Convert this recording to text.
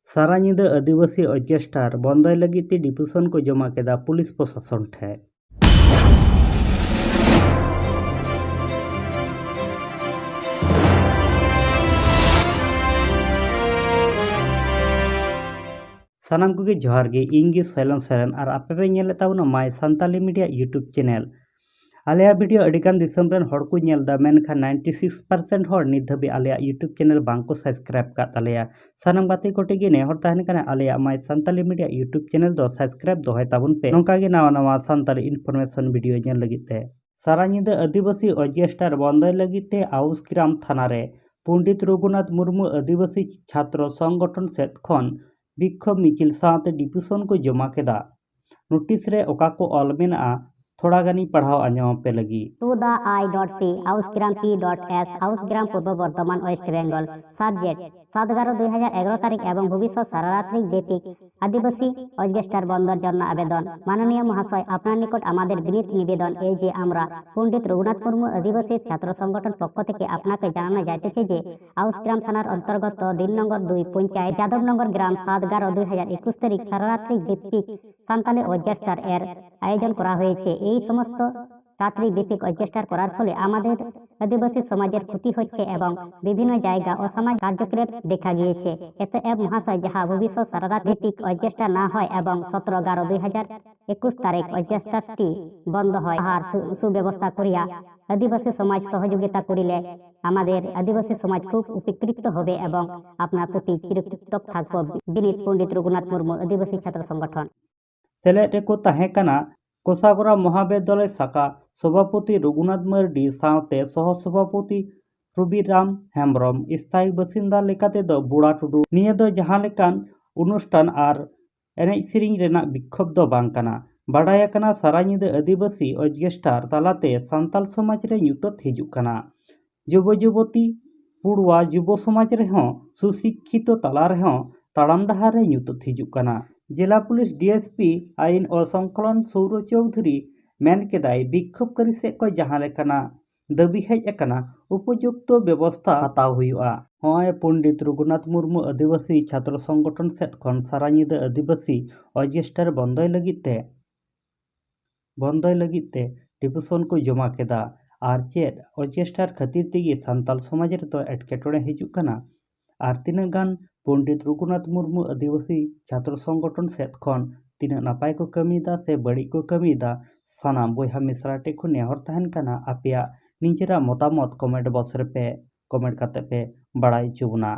सारा ᱧᱤᱫᱟᱹ आदिवासी ऑर्केस्ट्रार बंदय लगित ते डिपुशन को जमा केदा पुलिस प्रशासन ठे। सानाम को जोहार गे इंगे सैलन सैलन और आपे पे नेले ताबना माय सांताली मीडिया यूट्यूब चैनल आलिया वीडियो अडिगान दिसम रेन हड़ को नेलदा मेनखान 96% हड़ नित धाबी आलिया यूट्यूब चैनल बांको सब्सक्राइब का तालिया सानाम बाते कोटे गे नेहर ताहन कना आलिया माय सांताली मीडिया यूट्यूब चैनल दो सब्सक्राइब दोहाय ताबन पे नोका गे नावा नावा सांताली इनफॉरमेशन वीडियो नेल लगित ते सारा नींदा आदिवासी ऑर्केस्ट्रार बंदय लगित ते आउसग्राम थाना रे पंडित रघुनाथ मुर्मू आदिवासी छात्र संगठन सेत खन विक्षोभ मिचिल साथे डिपुशन को जमा केदा नोटिस रे ओका को ऑल मेना थोड़ा गानी पढ़ाओ आंजम पे लगी to the i.c ausgram p.s ausgram पूर्व बर्धमान वेस्ट बेंगल सब्जेक्ट 7/11/2011 तारीख एवं भविष्य सारारात्रिक बेपिक आदिवासी ऑर्केस्ट्रार बंदर जन्य आवेदन माननीय महाशय आपनार निकट आमादेर विनीत निवेदन এই যে আমরা पंडित रघुनाथ मुर्मू आदिवासी छात्र संगठन पक्ष থেকে আপনাকে জানানো যাইতেছে যে আউসগ্রাম থানার অন্তর্গত 2 নম্বর 2 পঞ্চায়েত যাদবনগর গ্রাম 7/11/2021 তারিখ সারারাত্রিক বেপিক সান্তালি অর্কেস্ট্রার এর আয়োজন করা হয়েছে। এই সমস্ত রাত্রি বেপিক অর্কেস্ট্রার করার ফলে আমাদের আদিবাসী সমাজের ক্ষতি হচ্ছে এবং বিভিন্ন জায়গা অসামাজিক কার্যকলাপ দেখা গিয়েছে। এতএব মহাশয় যাহা ভবিষ্যৎ সারারাত বেপিক অর্কেস্ট্রা না হয় এবং 17/11/2021 তারিখ অর্কেস্ট্রাটি বন্ধ হয় আর সুব্যবস্থা করিয়া আদিবাসী সমাজ সহযোগিতা করিলে আমাদের আদিবাসী সমাজ খুব উপকৃত হবে এবং আপনার প্রতি চিরকৃতজ্ঞ থাকব। বিনীত पंडित रघुनाथ मुर्मू आदिवासी छात्र संगठन सेलेद को ताहेकाना कोसागोरा महाविद्यालय शाखा सभापति रघुनाथ मर्डी साथे सह सभापति रबिराम हेम्ब्रम स्थायी बासिंदा लेकाते दो बुड़ा टुडू निये दो जहां लेकान अनुष्ठान और एनेज सेरिंग रेना विक्षोभ दो बांग काना बाडाय काना सारा नींदा आदिवासी ऑर्केस्ट्रार तालाते सांताल समाज रे ᱧᱩᱛᱟᱹᱛ हिजुग काना जुब जुबती पुड़वा जुब समाज रेहों सुशिक्षित ताला रेहों ताड़ाम डहार रे ᱧᱩᱛᱟᱹᱛ हिजुग काना। जिला पुलिस डीएसपी आईन और संकलन सौर चौधरी मेन केदाय विक्षोभकारी से को जहां लेकाना दाबी हेज अकाना उपयुक्त व्यवस्था हताव हुआ। हय पंडित रघुनाथ मुर्मू आदिवासी छात्र संगठन सेत खन सारा नींदा आदिवासी ऑर्केस्ट्रार बंदय लगित ते डिपुशन को जमा केदा और चेद ऑर्केस्ट्रार खातिर तेगे सांताल समाज रे तो एटकेटोड़े हिजुग काना और तीना गान पंडित रघुनाथ मुर्मू आदिवासी छात्र संगठन सेत खन तीना नापाय को कमीदा से बड़ी को कमीदा सानाम बयहा मिश्रा टेको नेहर ताहन काना आपेया निजेरा मतामत कमेंट बॉक्स रे पे कमेंट करते पे बड़ाई चुबना।